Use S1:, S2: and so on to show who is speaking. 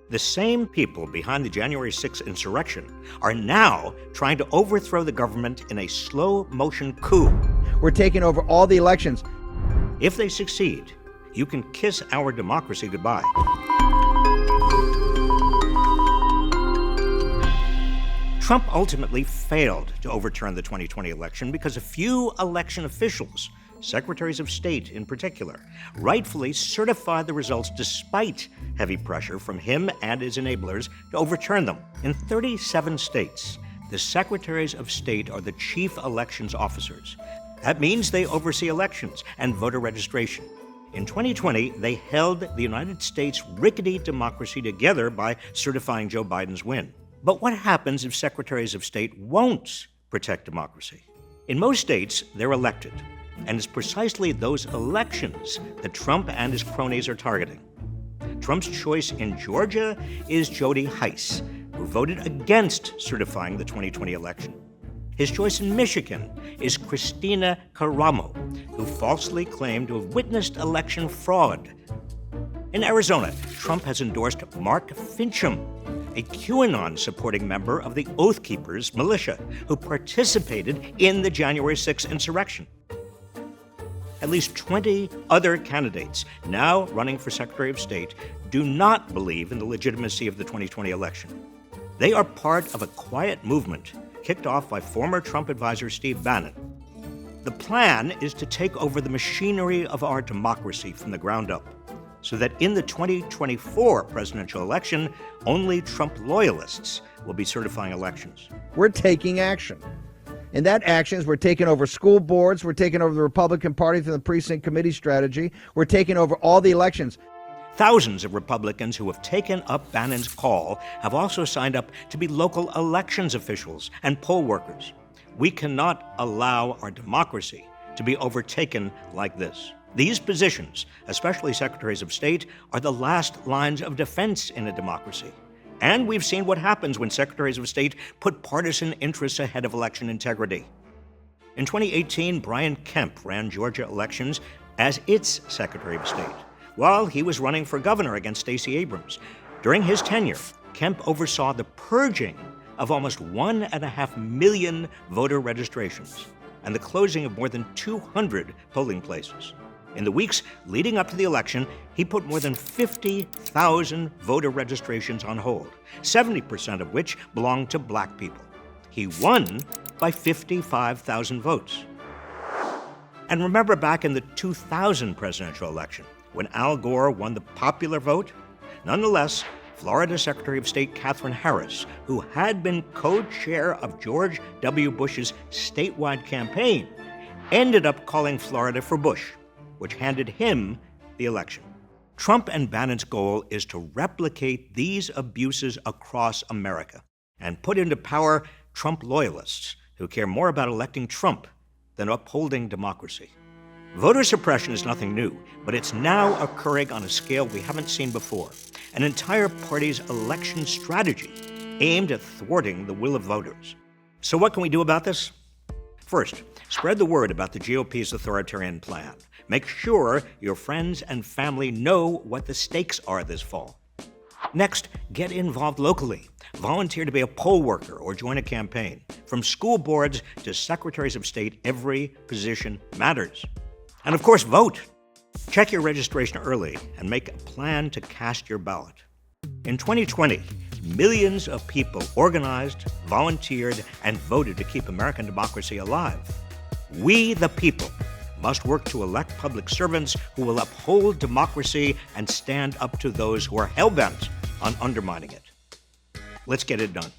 S1: The same people behind the January 6th insurrection are now trying to overthrow the government in a slow-motion coup.
S2: We're taking over all the elections.
S1: If they succeed, you can kiss our democracy goodbye. Trump ultimately failed to overturn the 2020 election because a few election officials, secretaries of state in particular, rightfully certified the results despite heavy pressure from him and his enablers to overturn them. In 37 states, the secretaries of state are the chief elections officers. That means they oversee elections and voter registration. In 2020, they held the United States' rickety democracy together by certifying Joe Biden's win. But what happens if secretaries of state won't protect democracy? In most states, they're elected, and it's precisely those elections that Trump and his cronies are targeting. Trump's choice in Georgia is Jody Hice, who voted against certifying the 2020 election. His choice in Michigan is Christina Caramo, who falsely claimed to have witnessed election fraud. In Arizona, Trump has endorsed Mark Finchem, a QAnon-supporting member of the Oath Keepers militia, who participated in the January 6th insurrection. At least 20 other candidates now running for Secretary of State do not believe in the legitimacy of the 2020 election. They are part of a quiet movement kicked off by former Trump advisor Steve Bannon. The plan is to take over the machinery of our democracy from the ground up, so that in the 2024 presidential election, only Trump loyalists will be certifying elections.
S2: We're taking action. And that action is we're taking over school boards, we're taking over the Republican Party through the precinct committee strategy, we're taking over all the elections.
S1: Thousands of Republicans who have taken up Bannon's call have also signed up to be local elections officials and poll workers. We cannot allow our democracy to be overtaken like this. These positions, especially secretaries of state, are the last lines of defense in a democracy. And we've seen what happens when secretaries of state put partisan interests ahead of election integrity. In 2018, Brian Kemp ran Georgia elections as its Secretary of State, while he was running for governor against Stacey Abrams. During his tenure, Kemp oversaw the purging of almost 1.5 million voter registrations and the closing of more than 200 polling places. In the weeks leading up to the election, he put more than 50,000 voter registrations on hold, 70% of which belonged to black people. He won by 55,000 votes. And remember back in the 2000 presidential election, when Al Gore won the popular vote? Nonetheless, Florida Secretary of State Katherine Harris, who had been co-chair of George W. Bush's statewide campaign, ended up calling Florida for Bush, which handed him the election. Trump and Bannon's goal is to replicate these abuses across America and put into power Trump loyalists who care more about electing Trump than upholding democracy. Voter suppression is nothing new, but it's now occurring on a scale we haven't seen before. An entire party's election strategy aimed at thwarting the will of voters. So what can we do about this? First, spread the word about the GOP's authoritarian plan. Make sure your friends and family know what the stakes are this fall. Next, get involved locally. Volunteer to be a poll worker or join a campaign. From school boards to secretaries of state, every position matters. And of course, vote. Check your registration early and make a plan to cast your ballot. In 2020, millions of people organized, volunteered, and voted to keep American democracy alive. We, the people, must work to elect public servants who will uphold democracy and stand up to those who are hell-bent on undermining it. Let's get it done.